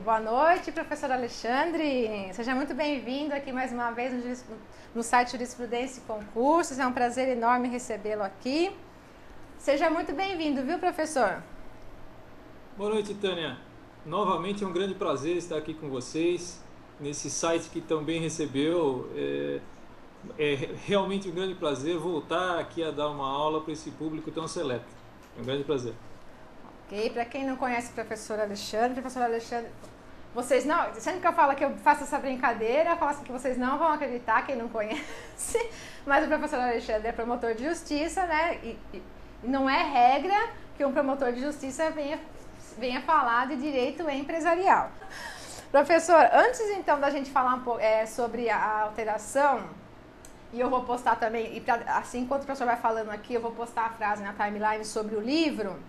Boa noite, professor Alexandre. Seja muito bem-vindo aqui mais uma vez no site Jurisprudência e Concursos. É um prazer enorme recebê-lo aqui. Seja muito bem-vindo, viu, professor? Boa noite, Tânia. Novamente é um grande prazer estar aqui com vocês nesse site que também recebeu. É realmente um grande prazer voltar aqui a dar uma aula para esse público tão seleto. É um grande prazer. Ok, para quem não conhece o professor Alexandre, vocês não, sempre que eu falo que eu faço essa brincadeira, eu falo assim que vocês não vão acreditar, quem não conhece, mas o professor Alexandre é promotor de justiça, né? E não é regra que um promotor de justiça venha falar de direito empresarial. Professor, antes então da gente falar um pouco sobre a alteração, e eu vou postar também, assim enquanto o professor vai falando aqui, eu vou postar a frase na timeline sobre o livro.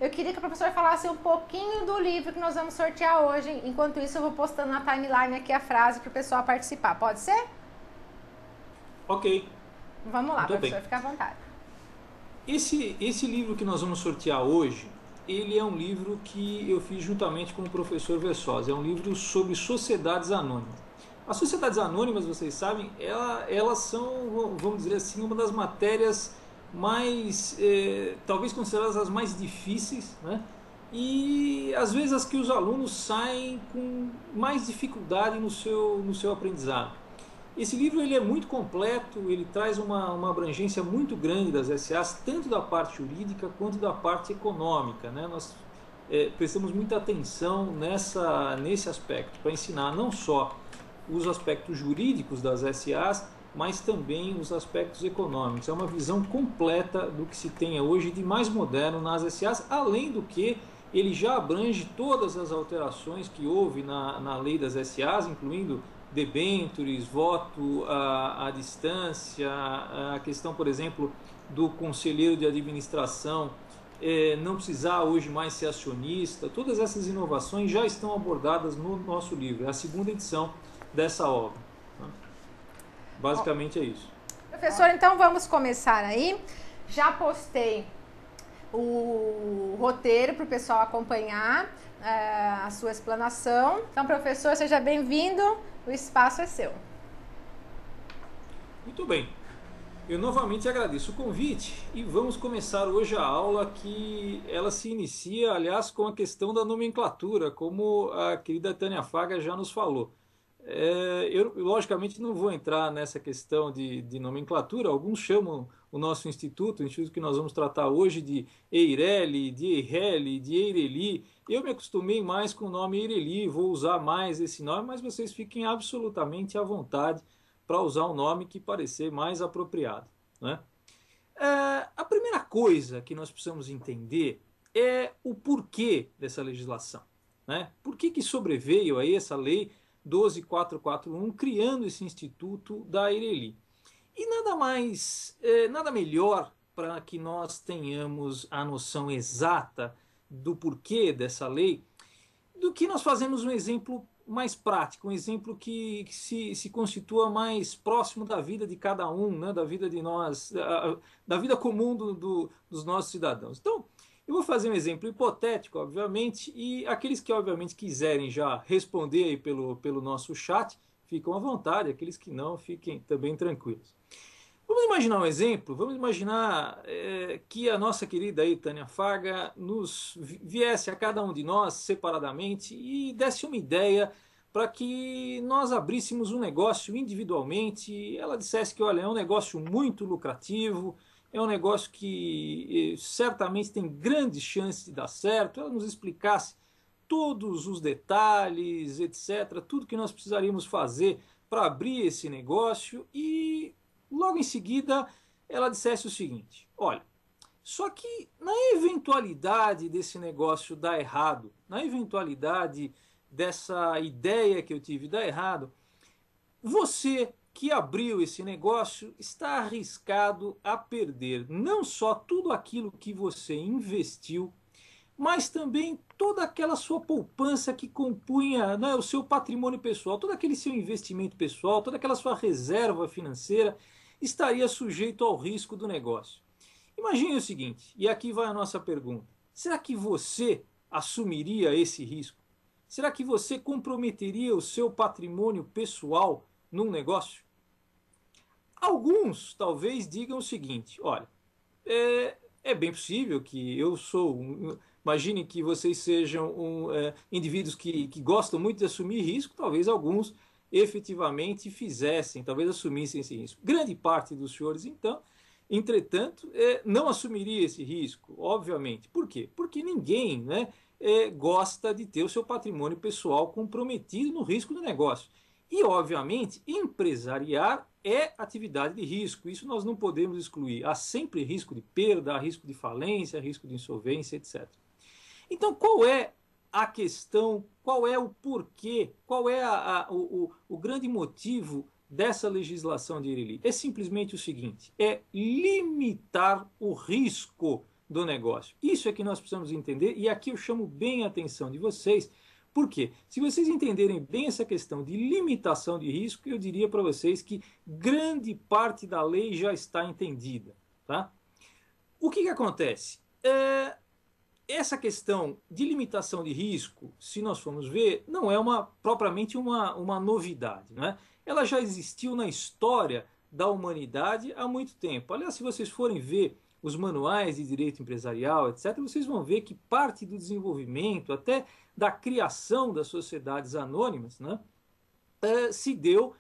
Eu queria que o professor falasse um pouquinho do livro que nós vamos sortear hoje. Enquanto isso, eu vou postando na timeline aqui a frase para o pessoal participar. Pode ser? Ok, Vamos lá, muito professor, bem. fica à vontade. Esse livro que nós vamos sortear hoje, ele é um livro que eu fiz juntamente com o professor Versosa. É um livro sobre sociedades anônimas. As sociedades anônimas, vocês sabem, elas são, vamos dizer assim, uma das matérias mais, talvez consideradas as mais difíceis, né? E às vezes as que os alunos saem com mais dificuldade no seu aprendizado. Esse livro ele é muito completo, ele traz uma abrangência muito grande das SAs, tanto da parte jurídica quanto da parte econômica. Né? Nós prestamos muita atenção nesse aspecto, para ensinar não só os aspectos jurídicos das SAs, mas também os aspectos econômicos. É uma visão completa do que se tem hoje de mais moderno nas SAs, além do que ele já abrange todas as alterações que houve na lei das SAs, incluindo debêntures, voto à distância, a questão, por exemplo, do conselheiro de administração não precisar hoje mais ser acionista. Todas essas inovações já estão abordadas no nosso livro. É a segunda edição dessa obra. Basicamente é isso. Professor, então vamos começar aí. Já postei o roteiro para o pessoal acompanhar a sua explanação. Então, professor, seja bem-vindo. O espaço é seu. Muito bem. Eu novamente agradeço o convite e vamos começar hoje a aula que ela se inicia, aliás, com a questão da nomenclatura, como a querida Tânia Faga já nos falou. Eu, logicamente, não vou entrar nessa questão de nomenclatura. Alguns chamam o nosso instituto, o instituto que nós vamos tratar hoje, de Eireli, de Eireli, de Eireli. Eu me acostumei mais com o nome Eireli, vou usar mais esse nome, mas vocês fiquem absolutamente à vontade para usar o nome que parecer mais apropriado. Né? A primeira coisa que nós precisamos entender é o porquê dessa legislação. Né? Por que sobreveio aí essa lei 12441 criando esse instituto da Eireli? E nada mais, nada melhor para que nós tenhamos a noção exata do porquê dessa lei do que nós fazemos um exemplo mais prático, um exemplo que se constitua mais próximo da vida de cada um, né, da vida de nós, da vida comum dos nossos cidadãos. Então, eu vou fazer um exemplo hipotético, obviamente, e aqueles que, obviamente, quiserem já responder aí pelo nosso chat, ficam à vontade, aqueles que não, fiquem também tranquilos. Vamos imaginar um exemplo, vamos imaginar que a nossa querida aí, Tânia Faga, nos viesse a cada um de nós separadamente e desse uma ideia para que nós abríssemos um negócio individualmente. Ela dissesse que, olha, é um negócio muito lucrativo, é um negócio que certamente tem grandes chances de dar certo. Ela nos explicasse todos os detalhes, etc., tudo que nós precisaríamos fazer para abrir esse negócio e logo em seguida ela dissesse o seguinte: olha, só que na eventualidade desse negócio dar errado, na eventualidade dessa ideia que eu tive dar errado, você que abriu esse negócio está arriscado a perder não só tudo aquilo que você investiu, mas também toda aquela sua poupança que compunha, né, o seu patrimônio pessoal, todo aquele seu investimento pessoal, toda aquela sua reserva financeira estaria sujeito ao risco do negócio. Imagine o seguinte, e aqui vai a nossa pergunta: será que você assumiria esse risco? Será que você comprometeria o seu patrimônio pessoal num negócio? Alguns talvez digam o seguinte: olha, é bem possível que eu sou. Imagine que vocês sejam indivíduos que gostam muito de assumir risco, talvez alguns efetivamente fizessem, talvez assumissem esse risco. Grande parte dos senhores, então, entretanto, não assumiria esse risco, obviamente. Por quê? Porque ninguém, né, gosta de ter o seu patrimônio pessoal comprometido no risco do negócio. E, obviamente, empresariar é atividade de risco. Isso nós não podemos excluir. Há sempre risco de perda, há risco de falência, risco de insolvência, etc. Então, qual é a questão, qual é o porquê, qual é o grande motivo dessa legislação de Ireli? É simplesmente o seguinte: é limitar o risco do negócio. Isso é que nós precisamos entender, e aqui eu chamo bem a atenção de vocês. Por quê? Se vocês entenderem bem essa questão de limitação de risco, eu diria para vocês que grande parte da lei já está entendida. Tá? O que acontece? Essa questão de limitação de risco, se nós formos ver, não é propriamente uma novidade. Né? Ela já existiu na história da humanidade há muito tempo. Aliás, se vocês forem ver os manuais de direito empresarial, etc., vocês vão ver que parte do desenvolvimento, até da criação das sociedades anônimas, né, se deu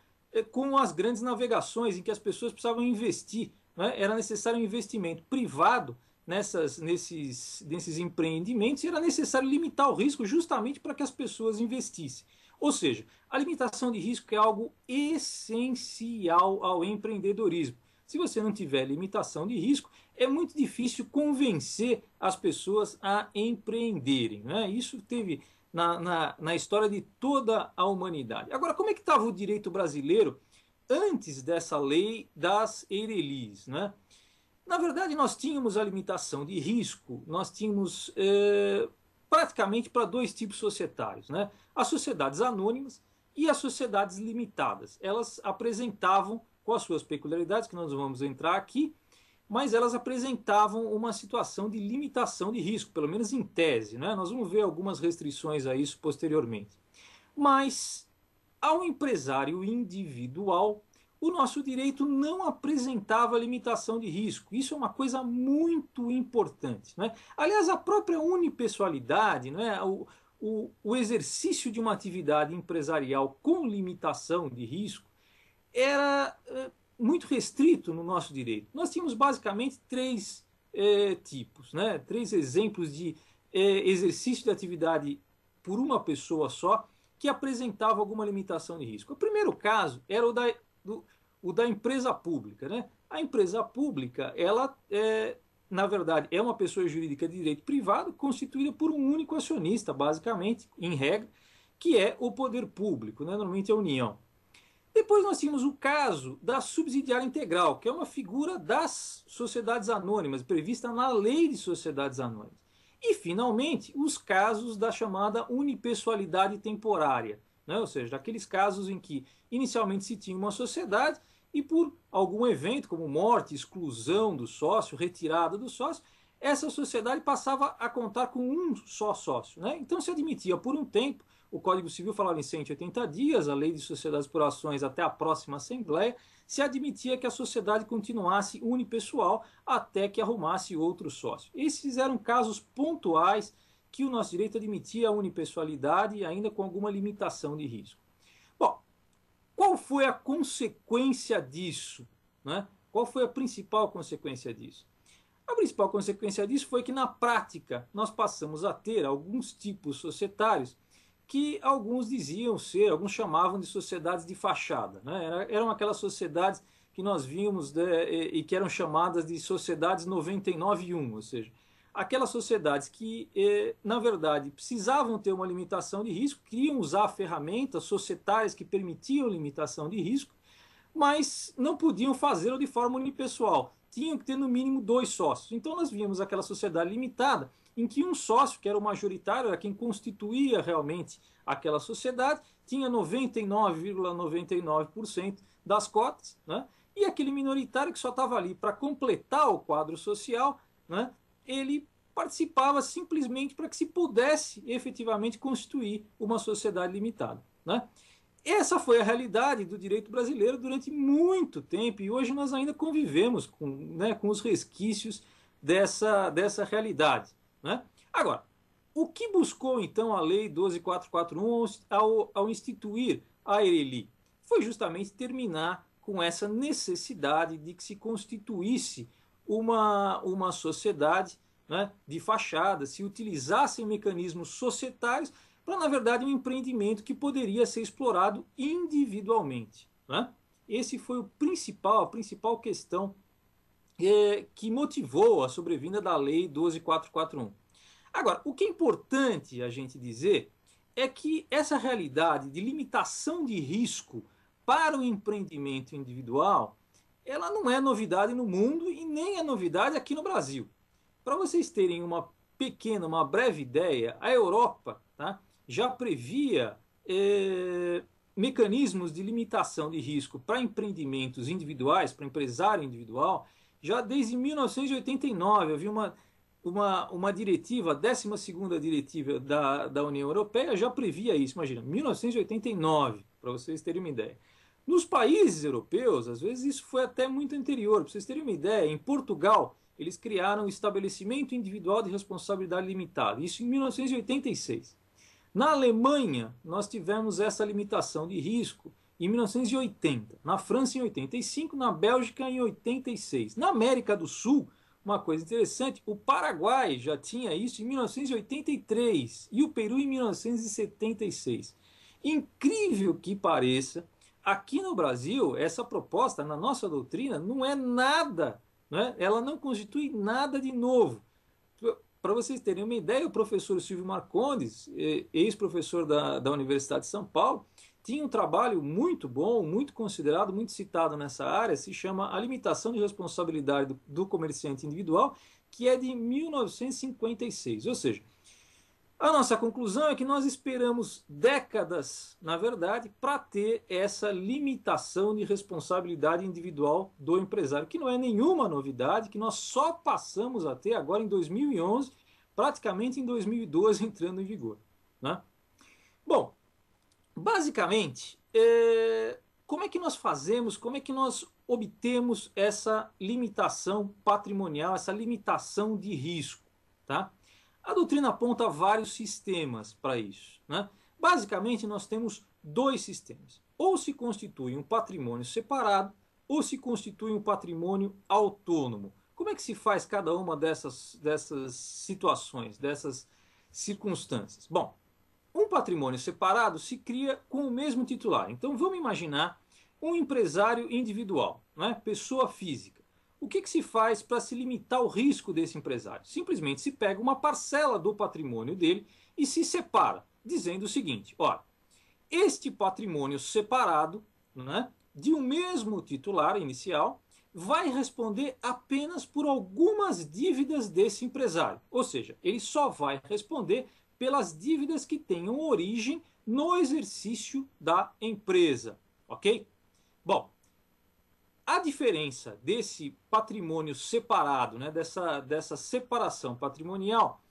com as grandes navegações em que as pessoas precisavam investir. Né? Era necessário um investimento privado nesses empreendimentos, e era necessário limitar o risco justamente para que as pessoas investissem. Ou seja, a limitação de risco é algo essencial ao empreendedorismo. Se você não tiver limitação de risco, é muito difícil convencer as pessoas a empreenderem. Né? Isso teve na história de toda a humanidade. Agora, como é que estava o direito brasileiro antes dessa lei das Eirelis? Né? Na verdade, nós tínhamos a limitação de risco, nós tínhamos praticamente para dois tipos societários. Né? As sociedades anônimas e as sociedades limitadas. Elas apresentavam, com as suas peculiaridades, que nós vamos entrar aqui, mas elas apresentavam uma situação de limitação de risco, pelo menos em tese. Né? Nós vamos ver algumas restrições a isso posteriormente. Mas, ao empresário individual, o nosso direito não apresentava limitação de risco. Isso é uma coisa muito importante. Né? Aliás, a própria unipessoalidade, né? o exercício de uma atividade empresarial com limitação de risco, era muito restrito no nosso direito. Nós tínhamos basicamente três tipos, né? Três exemplos de exercício de atividade por uma pessoa só que apresentava alguma limitação de risco. O primeiro caso era o da empresa pública. Né? A empresa pública, ela na verdade, é uma pessoa jurídica de direito privado constituída por um único acionista, basicamente, em regra, que é o poder público, né? Normalmente a União. Depois nós tínhamos o caso da subsidiária integral, que é uma figura das sociedades anônimas, prevista na Lei de Sociedades Anônimas. E, finalmente, os casos da chamada unipessoalidade temporária, né? Ou seja, daqueles casos em que inicialmente se tinha uma sociedade e por algum evento, como morte, exclusão do sócio, retirada do sócio, essa sociedade passava a contar com um só sócio. Né? Então se admitia por um tempo, o Código Civil falava em 180 dias, a Lei de Sociedades por Ações até a próxima Assembleia, se admitia que a sociedade continuasse unipessoal até que arrumasse outro sócio. Esses eram casos pontuais que o nosso direito admitia a unipessoalidade, ainda com alguma limitação de risco. Bom, qual foi a consequência disso? Né? Qual foi a principal consequência disso? A principal consequência disso foi que, na prática, nós passamos a ter alguns tipos societários que alguns diziam ser, alguns chamavam de sociedades de fachada. Né? Eram aquelas sociedades que nós vimos e que eram chamadas de sociedades 99-1, ou seja, aquelas sociedades que, na verdade, precisavam ter uma limitação de risco, queriam usar ferramentas societárias que permitiam limitação de risco, mas não podiam fazê-lo de forma unipessoal. Tinham que ter no mínimo 2 sócios. Então nós víamos aquela sociedade limitada em que um sócio, que era o majoritário, era quem constituía realmente aquela sociedade, tinha 99,99% das cotas, né? E aquele minoritário que só estava ali para completar o quadro social, né? Ele participava simplesmente para que se pudesse efetivamente constituir uma sociedade limitada, né? Essa foi a realidade do direito brasileiro durante muito tempo e hoje nós ainda convivemos com, né, com os resquícios dessa realidade, né? Agora, o que buscou então a Lei 12.441 ao instituir a ERELI? Foi justamente terminar com essa necessidade de que se constituísse uma sociedade, né, de fachada, se utilizassem mecanismos societários para, na verdade, um empreendimento que poderia ser explorado individualmente, né? Esse foi a principal questão que motivou a sobrevinda da Lei 12.441. Agora, o que é importante a gente dizer é que essa realidade de limitação de risco para o empreendimento individual, ela não é novidade no mundo e nem é novidade aqui no Brasil. Para vocês terem uma breve ideia, a Europa, tá, já previa mecanismos de limitação de risco para empreendimentos individuais, para empresário individual, já desde 1989. Havia uma diretiva, a 12ª diretiva da União Europeia já previa isso, imagina, 1989, para vocês terem uma ideia. Nos países europeus, às vezes isso foi até muito anterior. Para vocês terem uma ideia, em Portugal, eles criaram o estabelecimento individual de responsabilidade limitada, isso em 1986. Na Alemanha, nós tivemos essa limitação de risco em 1980, na França em 85, na Bélgica em 86. Na América do Sul, uma coisa interessante, o Paraguai já tinha isso em 1983 e o Peru em 1976. Incrível que pareça, aqui no Brasil, essa proposta, na nossa doutrina, não é nada, né? Ela não constitui nada de novo. Para vocês terem uma ideia, o professor Silvio Marcondes, ex-professor da Universidade de São Paulo, tinha um trabalho muito bom, muito considerado, muito citado nessa área, se chama A Limitação de Responsabilidade do Comerciante Individual, que é de 1956. Ou seja, a nossa conclusão é que nós esperamos décadas, na verdade, para ter essa limitação de responsabilidade individual do empresário, que não é nenhuma novidade, que nós só passamos a ter agora em 2011, praticamente em 2012 entrando em vigor, né? Bom, basicamente, como é que nós fazemos, como é que nós obtemos essa limitação patrimonial, essa limitação de risco, tá? A doutrina aponta vários sistemas para isso, né? Basicamente, nós temos dois sistemas. Ou se constitui um patrimônio separado, ou se constitui um patrimônio autônomo. Como é que se faz cada uma dessas situações, dessas circunstâncias? Bom, um patrimônio separado se cria com o mesmo titular. Então, vamos imaginar um empresário individual, né? Pessoa física. O que se faz para se limitar o risco desse empresário? Simplesmente se pega uma parcela do patrimônio dele e se separa, dizendo o seguinte: olha, este patrimônio separado, né, de um mesmo titular inicial vai responder apenas por algumas dívidas desse empresário. Ou seja, ele só vai responder pelas dívidas que tenham origem no exercício da empresa, ok? Bom, a diferença desse patrimônio separado, né, dessa separação patrimonial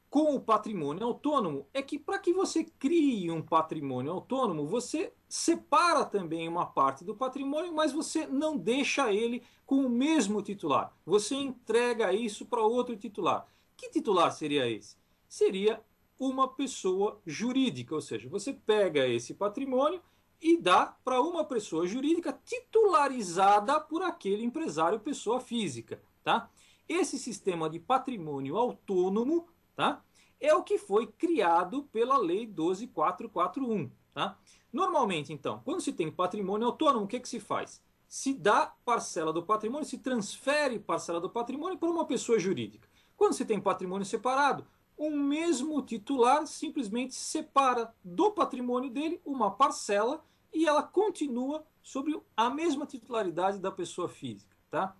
com o patrimônio autônomo é que para que você crie um patrimônio autônomo, você separa também uma parte do patrimônio, mas você não deixa ele com o mesmo titular. Você entrega isso para outro titular. Que titular seria esse? Seria uma pessoa jurídica, ou seja, você pega esse patrimônio e dá para uma pessoa jurídica titularizada por aquele empresário pessoa física, tá? Esse sistema de patrimônio autônomo, tá, é o que foi criado pela Lei 12.441, tá? Normalmente, então, quando se tem patrimônio autônomo, o que se faz? Se dá parcela do patrimônio, se transfere parcela do patrimônio para uma pessoa jurídica. Quando se tem patrimônio separado, um mesmo titular simplesmente separa do patrimônio dele uma parcela e ela continua sobre a mesma titularidade da pessoa física, tá?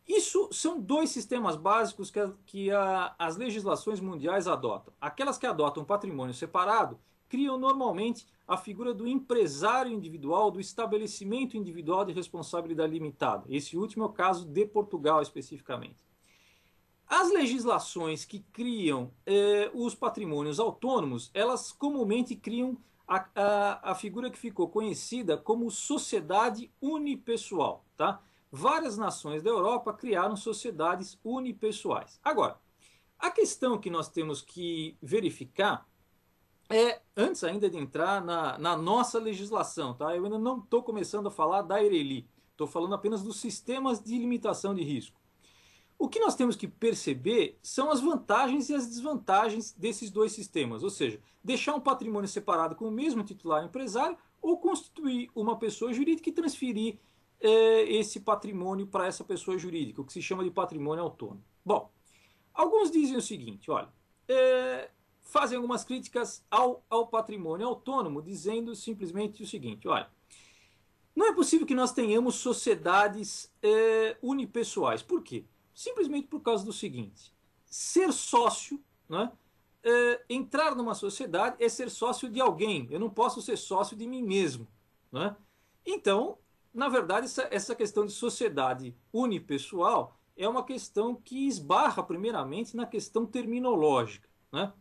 Isso são dois sistemas básicos que as legislações mundiais adotam. Aquelas que adotam patrimônio separado criam normalmente a figura do empresário individual, do estabelecimento individual de responsabilidade limitada. Esse último é o caso de Portugal especificamente. As legislações que criam os patrimônios autônomos, elas comumente criam a figura que ficou conhecida como sociedade unipessoal. Tá? Várias nações da Europa criaram sociedades unipessoais. Agora, a questão que nós temos que verificar antes ainda de entrar na nossa legislação, tá? Eu ainda não estou começando a falar da ERELI, estou falando apenas dos sistemas de limitação de risco. O que nós temos que perceber são as vantagens e as desvantagens desses dois sistemas, ou seja, deixar um patrimônio separado com o mesmo titular empresário ou constituir uma pessoa jurídica e transferir esse patrimônio para essa pessoa jurídica, o que se chama de patrimônio autônomo. Bom, alguns dizem o seguinte, olha, fazem algumas críticas ao patrimônio autônomo, dizendo simplesmente o seguinte, olha, não é possível que nós tenhamos sociedades unipessoais. Por quê? Simplesmente por causa do seguinte, ser sócio, né, entrar numa sociedade é ser sócio de alguém, eu não posso ser sócio de mim mesmo. Né? Então, na verdade, essa questão de sociedade unipessoal é uma questão que esbarra primeiramente na questão terminológica. Né?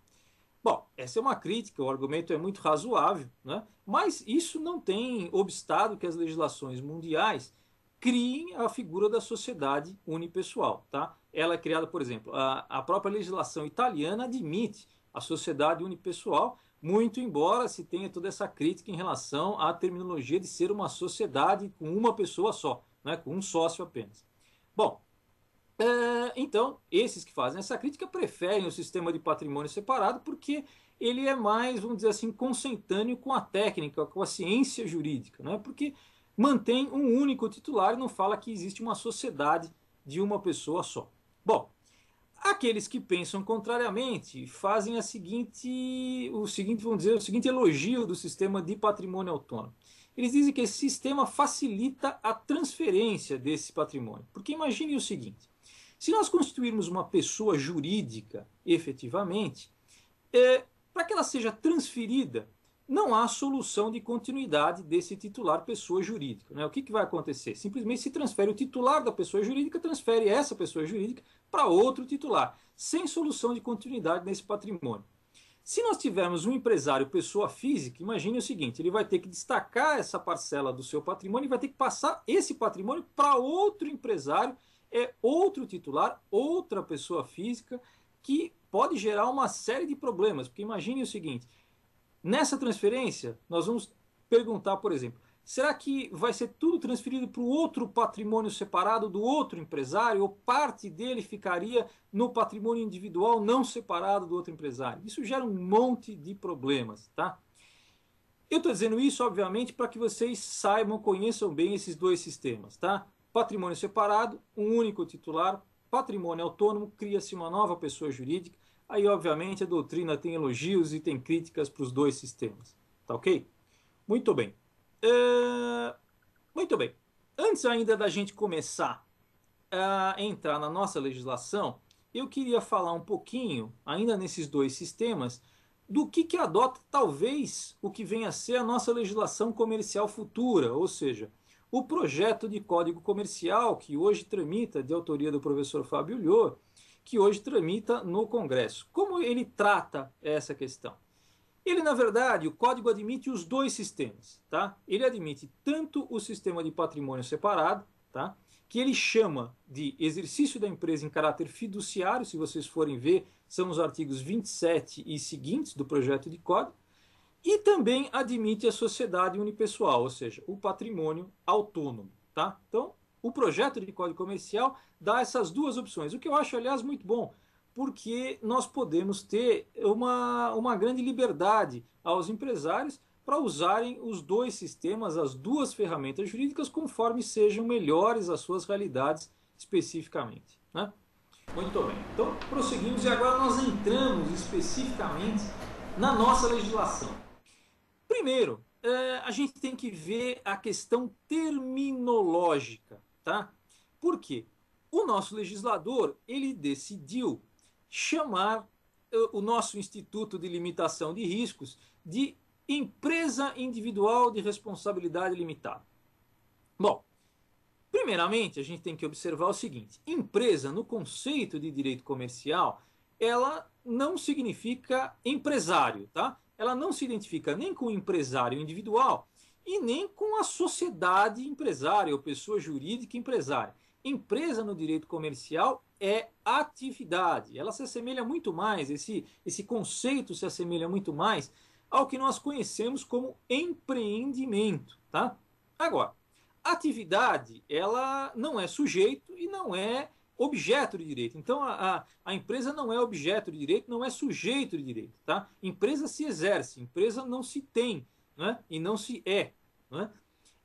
Bom, essa é uma crítica, o argumento é muito razoável, né? Mas isso não tem obstado que as legislações mundiais criem a figura da sociedade unipessoal. Tá? Ela é criada, por exemplo, a própria legislação italiana admite a sociedade unipessoal, muito embora se tenha toda essa crítica em relação à terminologia de ser uma sociedade com uma pessoa só, né? Com um sócio apenas. Bom, então, esses que fazem essa crítica preferem o sistema de patrimônio separado porque ele é mais, vamos dizer assim, consentâneo com a técnica, com a ciência jurídica, né? Porque mantém um único titular e não fala que existe uma sociedade de uma pessoa só. Bom, aqueles que pensam contrariamente fazem o seguinte, vamos dizer, o seguinte elogio do sistema de patrimônio autônomo. Eles dizem que esse sistema facilita a transferência desse patrimônio. Porque imagine o seguinte, se nós constituirmos uma pessoa jurídica efetivamente, para que ela seja transferida, não há solução de continuidade desse titular pessoa jurídica. Né? O que vai acontecer? Simplesmente se transfere o titular da pessoa jurídica, transfere essa pessoa jurídica para outro titular, sem solução de continuidade nesse patrimônio. Se nós tivermos um empresário pessoa física, imagine o seguinte, ele vai ter que destacar essa parcela do seu patrimônio e vai ter que passar esse patrimônio para outro empresário, outro titular, outra pessoa física, que pode gerar uma série de problemas. Porque imagine o seguinte, nessa transferência, nós vamos perguntar, por exemplo, será que vai ser tudo transferido para o outro patrimônio separado do outro empresário ou parte dele ficaria no patrimônio individual não separado do outro empresário? Isso gera um monte de problemas, tá? Eu estou dizendo isso, obviamente, para que vocês saibam, conheçam bem esses dois sistemas, tá? Patrimônio separado, um único titular, patrimônio autônomo, cria-se uma nova pessoa jurídica. Aí, obviamente, a doutrina tem elogios e tem críticas para os dois sistemas. Tá ok? Muito bem. Muito bem. Antes ainda da gente começar a entrar na nossa legislação, eu queria falar um pouquinho, ainda nesses dois sistemas, do que adota talvez o que venha a ser a nossa legislação comercial futura, ou seja, o projeto de Código Comercial que hoje tramita, de autoria do professor Fábio Lior, que hoje tramita no Congresso. Como ele trata essa questão? Ele, na verdade, o código admite os dois sistemas. Tá? Ele admite tanto o sistema de patrimônio separado, tá? Que ele chama de exercício da empresa em caráter fiduciário, se vocês forem ver, são os artigos 27 e seguintes do projeto de código, e também admite a sociedade unipessoal, ou seja, o patrimônio autônomo. Tá? Então, o projeto de Código Comercial dá essas duas opções, o que eu acho, aliás, muito bom, porque nós podemos ter uma grande liberdade aos empresários para usarem os dois sistemas, as duas ferramentas jurídicas, conforme sejam melhores as suas realidades especificamente. Né? Muito bem, então prosseguimos e agora nós entramos especificamente na nossa legislação. Primeiro, a gente tem que ver a questão terminológica. Tá? Por quê? O nosso legislador, ele decidiu chamar o nosso Instituto de Limitação de Riscos de empresa individual de responsabilidade limitada. Bom, Primeiramente, a gente tem que observar o seguinte: empresa, no conceito de direito comercial, ela não significa empresário, tá? Ela não se identifica nem com o empresário individual e nem com a sociedade empresária ou pessoa jurídica empresária. Empresa no direito comercial é atividade. Ela se assemelha muito mais, esse conceito se assemelha muito mais ao que nós conhecemos como empreendimento, tá? Agora, atividade, ela não é sujeito e não é objeto de direito. Então, a empresa não é objeto de direito, não é sujeito de direito. Tá? Empresa se exerce, empresa não se tem, né? E não se é. Né?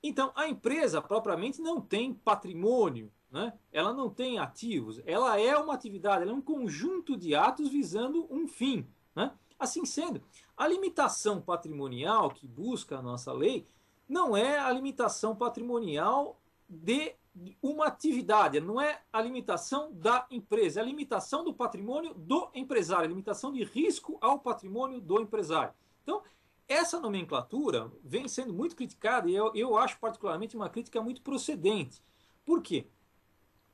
Então, a empresa propriamente não tem patrimônio, né? Ela não tem ativos, ela é uma atividade, ela é um conjunto de atos visando um fim. Né? Assim sendo, a limitação patrimonial que busca a nossa lei não é a limitação patrimonial de uma atividade, não é a limitação da empresa, é a limitação do patrimônio do empresário, a limitação de risco ao patrimônio do empresário. Então, essa nomenclatura vem sendo muito criticada e eu acho particularmente uma crítica muito procedente. Por quê?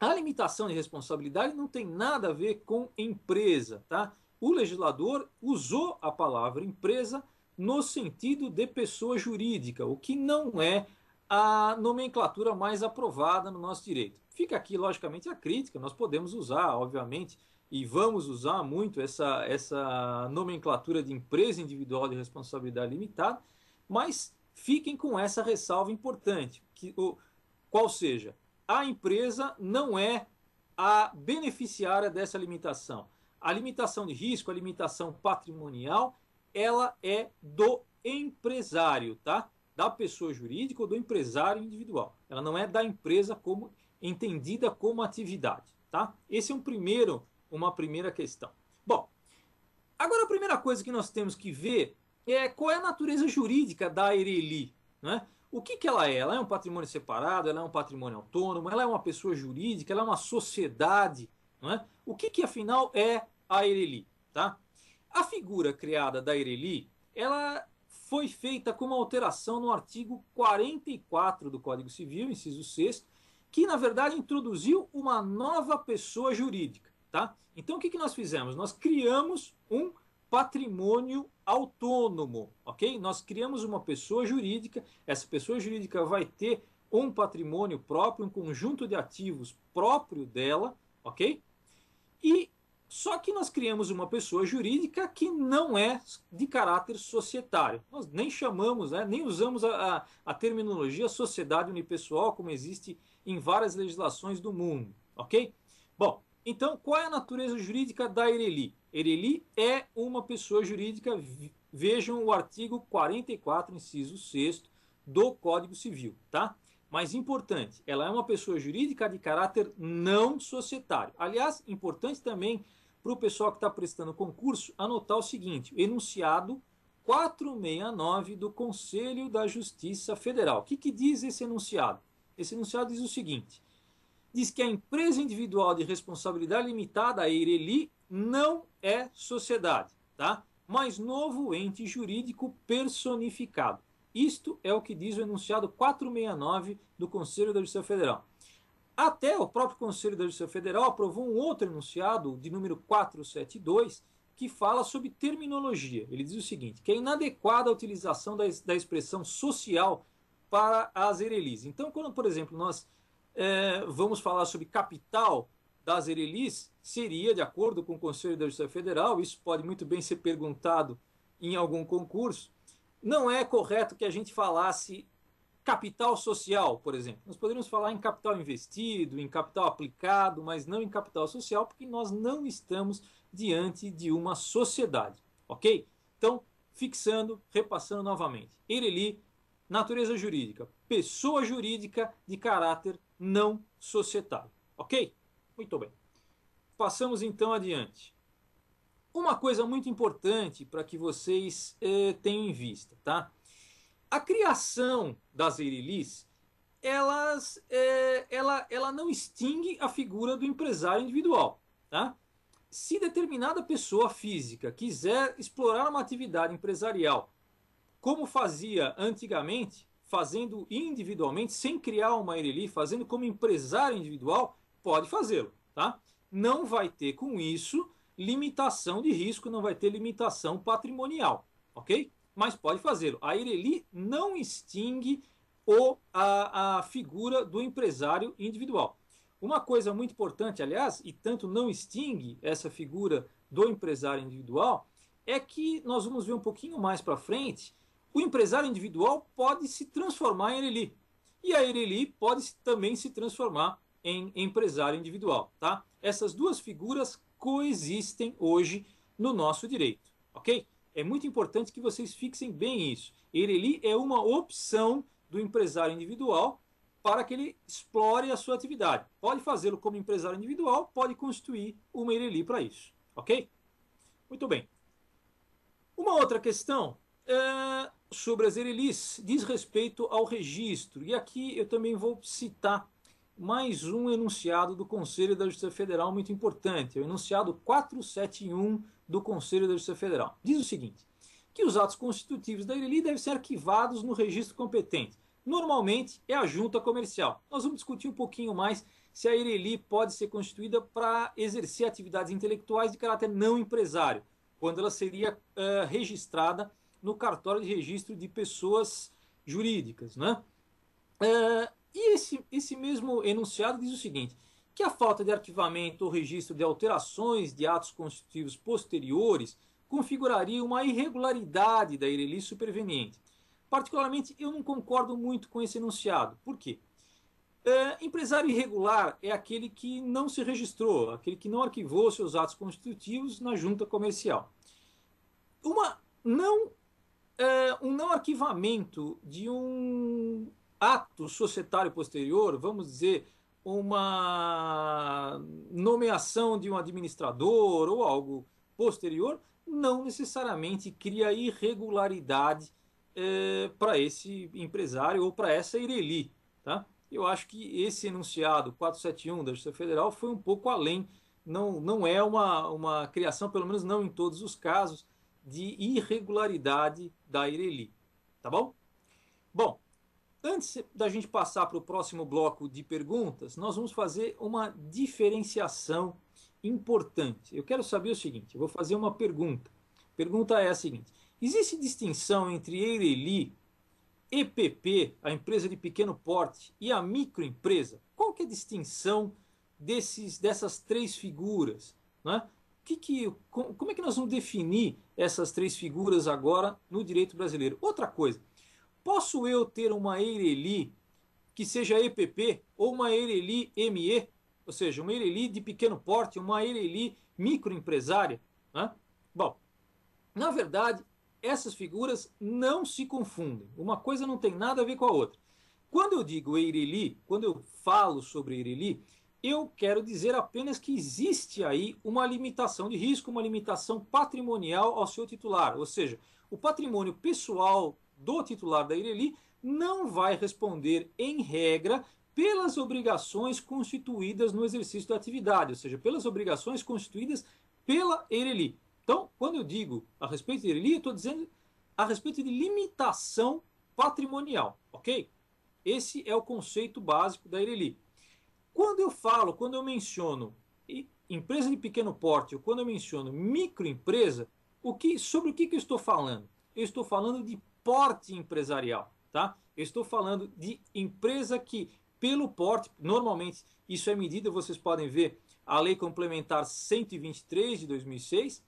A limitação de responsabilidade não tem nada a ver com empresa, tá? O legislador usou a palavra empresa no sentido de pessoa jurídica, o que não é a nomenclatura mais aprovada no nosso direito. Fica aqui, logicamente, a crítica, nós podemos usar, obviamente, e vamos usar muito essa nomenclatura de empresa individual de responsabilidade limitada, mas fiquem com essa ressalva importante, qual seja, a empresa não é a beneficiária dessa limitação. A limitação de risco, a limitação patrimonial, ela é do empresário, tá? Da pessoa jurídica ou do empresário individual. Ela não é da empresa como entendida como atividade, tá? Esse é uma primeira questão. Bom, agora a primeira coisa que nós temos que ver é qual é a natureza jurídica da ERELI, né? O que ela é? Ela é um patrimônio separado, ela é um patrimônio autônomo, ela é uma pessoa jurídica, ela é uma sociedade, não é? O que afinal é a ERELI, tá? A figura criada da ERELI, ela foi feita com uma alteração no artigo 44 do Código Civil, inciso 6º, que na verdade introduziu uma nova pessoa jurídica, tá? Então o que nós fizemos? Nós criamos um patrimônio autônomo, ok? Nós criamos uma pessoa jurídica, essa pessoa jurídica vai ter um patrimônio próprio, um conjunto de ativos próprio dela, ok? E só que nós criamos uma pessoa jurídica que não é de caráter societário. Nós nem chamamos, né, nem usamos a terminologia sociedade unipessoal, como existe em várias legislações do mundo, ok? Bom, então qual é a natureza jurídica da ERELI? ERELI é uma pessoa jurídica, vejam o artigo 44, inciso 6º do Código Civil, tá? Mas importante, ela é uma pessoa jurídica de caráter não societário. Aliás, importante também para o pessoal que está prestando concurso anotar o seguinte: enunciado 469 do Conselho da Justiça Federal. O que diz esse enunciado? Esse enunciado diz o seguinte: diz que a empresa individual de responsabilidade limitada, a ERELI, não é sociedade, tá? Mas novo ente jurídico personificado. Isto é o que diz o enunciado 469 do Conselho da Justiça Federal. Até o próprio Conselho da Justiça Federal aprovou um outro enunciado, de número 472, que fala sobre terminologia. Ele diz o seguinte, que é inadequada a utilização da expressão social para as ERELIs. Então, quando, por exemplo, nós vamos falar sobre capital das ERELIs, seria, de acordo com o Conselho da Justiça Federal, isso pode muito bem ser perguntado em algum concurso, não é correto que a gente falasse capital social, por exemplo. Nós poderíamos falar em capital investido, em capital aplicado, mas não em capital social, porque nós não estamos diante de uma sociedade, ok? Então, fixando, repassando novamente. ERELI, natureza jurídica, pessoa jurídica de caráter não societário, ok? Muito bem. Passamos então adiante. Uma coisa muito importante para que vocês tenham em vista, tá? A criação das ERELIs, ela não extingue a figura do empresário individual, tá? Se determinada pessoa física quiser explorar uma atividade empresarial, como fazia antigamente, fazendo individualmente, sem criar uma EIRELI, fazendo como empresário individual, pode fazê-lo, tá? Não vai ter com isso limitação de risco, não vai ter limitação patrimonial, ok? Mas pode fazê-lo. A EIRELI não extingue a figura do empresário individual. Uma coisa muito importante, aliás, e tanto não extingue essa figura do empresário individual, é que nós vamos ver um pouquinho mais para frente, o empresário individual pode se transformar em EIRELI. E a EIRELI pode também se transformar em empresário individual, tá? Essas duas figuras coexistem hoje no nosso direito, ok? É muito importante que vocês fixem bem isso. EIRELI é uma opção do empresário individual para que ele explore a sua atividade. Pode fazê-lo como empresário individual, pode constituir uma EIRELI para isso, ok? Muito bem. Uma outra questão sobre as EIRELIs diz respeito ao registro. E aqui eu também vou citar mais um enunciado do Conselho da Justiça Federal muito importante, é o enunciado 471 do Conselho da Justiça Federal. Diz o seguinte, que os atos constitutivos da EIRELI devem ser arquivados no registro competente. Normalmente é a junta comercial. Nós vamos discutir um pouquinho mais se a EIRELI pode ser constituída para exercer atividades intelectuais de caráter não empresário, quando ela seria registrada no cartório de registro de pessoas jurídicas, né? E esse mesmo enunciado diz o seguinte, que a falta de arquivamento ou registro de alterações de atos constitutivos posteriores configuraria uma irregularidade da EIRELI superveniente. Particularmente, eu não concordo muito com esse enunciado. Por quê? Empresário irregular é aquele que não se registrou, aquele que não arquivou seus atos constitutivos na junta comercial. Um não arquivamento de um ato societário posterior, vamos dizer, uma nomeação de um administrador ou algo posterior, não necessariamente cria irregularidade para esse empresário ou para essa EIRELI, tá? Eu acho que esse enunciado 471 da Justiça Federal foi um pouco além, não é uma criação, pelo menos não em todos os casos, de irregularidade da EIRELI, tá bom? Bom, antes da gente passar para o próximo bloco de perguntas, nós vamos fazer uma diferenciação importante. Eu quero saber o seguinte, eu vou fazer uma pergunta. A pergunta é a seguinte, existe distinção entre EIRELI, EPP, a empresa de pequeno porte, e a microempresa? Qual que é a distinção dessas três figuras, né? Como é que nós vamos definir essas três figuras agora no direito brasileiro? Outra coisa, posso eu ter uma EIRELI que seja EPP ou uma EIRELI ME, ou seja, uma EIRELI de pequeno porte, uma EIRELI microempresária, né? Bom, na verdade, essas figuras não se confundem. Uma coisa não tem nada a ver com a outra. Quando eu digo EIRELI, quando eu falo sobre EIRELI, eu quero dizer apenas que existe aí uma limitação de risco, uma limitação patrimonial ao seu titular. Ou seja, o patrimônio pessoal do titular da EIRELI não vai responder, em regra, pelas obrigações constituídas no exercício da atividade, ou seja, pelas obrigações constituídas pela EIRELI. Então, quando eu digo a respeito de EIRELI, eu estou dizendo a respeito de limitação patrimonial, ok? Esse é o conceito básico da EIRELI. Quando eu menciono empresa de pequeno porte, ou quando eu menciono microempresa, sobre o que eu estou falando? Eu estou falando de porte empresarial, tá? Eu estou falando de empresa que, pelo porte, normalmente isso é medida, vocês podem ver a Lei Complementar 123 de 2006,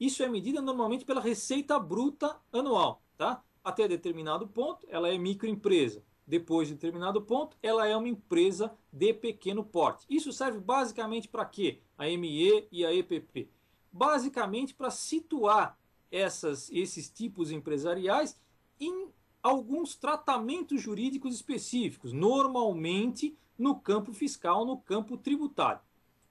isso é medida normalmente pela receita bruta anual, tá? Até determinado ponto, ela é microempresa. Depois de determinado ponto, ela é uma empresa de pequeno porte. Isso serve basicamente para quê? A ME e a EPP. Basicamente para situar esses tipos empresariais em alguns tratamentos jurídicos específicos, normalmente no campo fiscal, no campo tributário.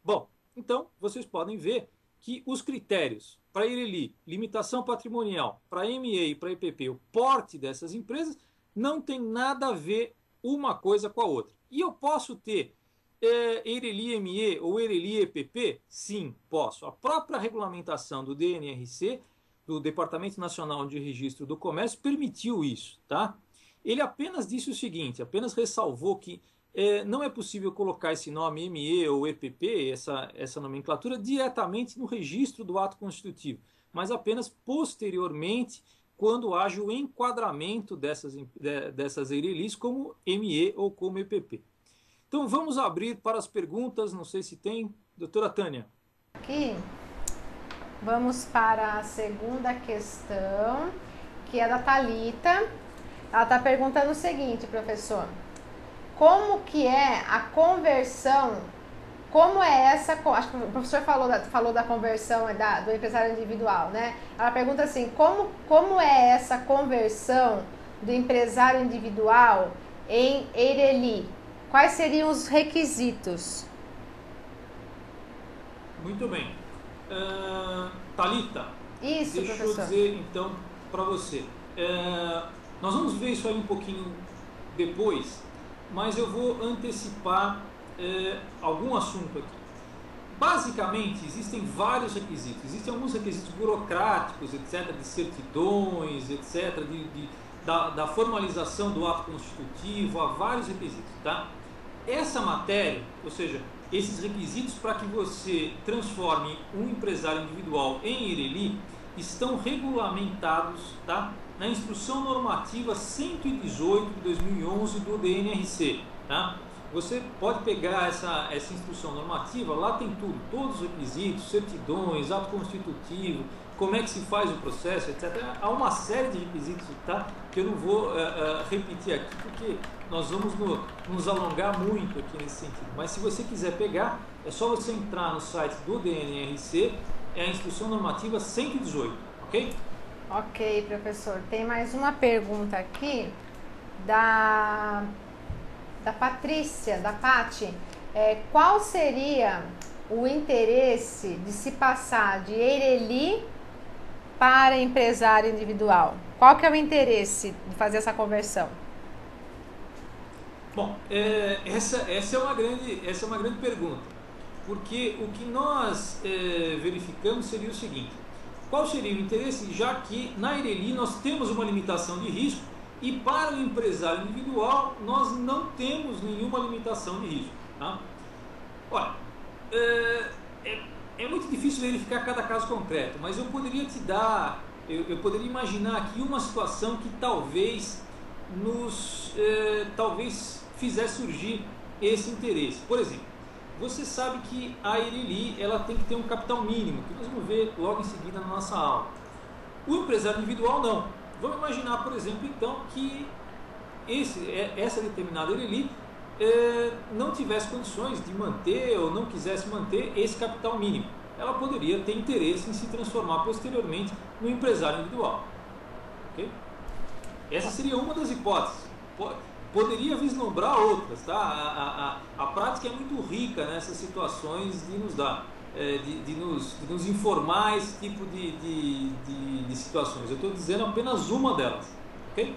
Bom, então vocês podem ver que os critérios para EIRELI, limitação patrimonial, para ME e para EPP, o porte dessas empresas, não tem nada a ver uma coisa com a outra. E eu posso ter EIRELI ME ou EIRELI EPP? Sim, posso. A própria regulamentação do DNRC, do Departamento Nacional de Registro do Comércio, permitiu isso, tá? Ele apenas disse o seguinte, apenas ressalvou que não é possível colocar esse nome ME ou EPP, essa nomenclatura, diretamente no registro do ato constitutivo, mas apenas posteriormente, quando haja o enquadramento dessas EIRELIs como ME ou como EPP. Então vamos abrir para as perguntas, não sei se tem. Doutora Tânia. Aqui, vamos para a segunda questão, que é da Thalita. Ela está perguntando o seguinte, professor. Como que é a conversão? Como é essa? Acho que o professor falou da conversão do empresário individual, né? Ela pergunta assim: como é essa conversão do empresário individual em EIRELI? Quais seriam os requisitos? Muito bem. Thalita, Isso, deixa professor. eu dizer então para você. Nós vamos ver isso aí um pouquinho depois, mas eu vou antecipar algum assunto aqui. Basicamente, existem vários requisitos. Existem alguns requisitos burocráticos, etc., de certidões, etc., da formalização do ato constitutivo, há vários requisitos, tá? Essa matéria, ou seja, esses requisitos para que você transforme um empresário individual em EIRELI, estão regulamentados, tá, na Instrução Normativa 118 de 2011 do DNRC. Tá? Você pode pegar essa instrução normativa, lá tem tudo, todos os requisitos, certidões, ato constitutivo, como é que se faz o processo, etc. Há uma série de requisitos, tá, que eu não vou repetir aqui, porque nós vamos nos alongar muito aqui nesse sentido. Mas se você quiser pegar, é só você entrar no site do DNRC, é a Instrução Normativa 118, ok? Ok, professor. Tem mais uma pergunta aqui da Patrícia, da Pati. Qual seria o interesse de se passar de EIRELI para empresário individual? Qual que é o interesse de fazer essa conversão? Bom, essa é uma grande pergunta, porque o que nós verificamos seria o seguinte: qual seria o interesse, já que na EIRELI nós temos uma limitação de risco e para o empresário individual nós não temos nenhuma limitação de risco. Tá? Olha, é muito difícil verificar cada caso concreto, mas eu poderia te dar, eu poderia imaginar aqui uma situação que talvez talvez fizesse surgir esse interesse. Por exemplo, você sabe que a EIRELI ela tem que ter um capital mínimo, que nós vamos ver logo em seguida na nossa aula. O empresário individual não. Vamos imaginar, por exemplo, então, que essa determinada EIRELI não tivesse condições de manter ou não quisesse manter esse capital mínimo. Ela poderia ter interesse em se transformar posteriormente no empresário individual. Okay? Essa seria uma das hipóteses. Poderia vislumbrar outras, tá? A prática é muito rica nessas situações de nos dar, de nos informar esse tipo de situações. Eu estou dizendo apenas uma delas, ok?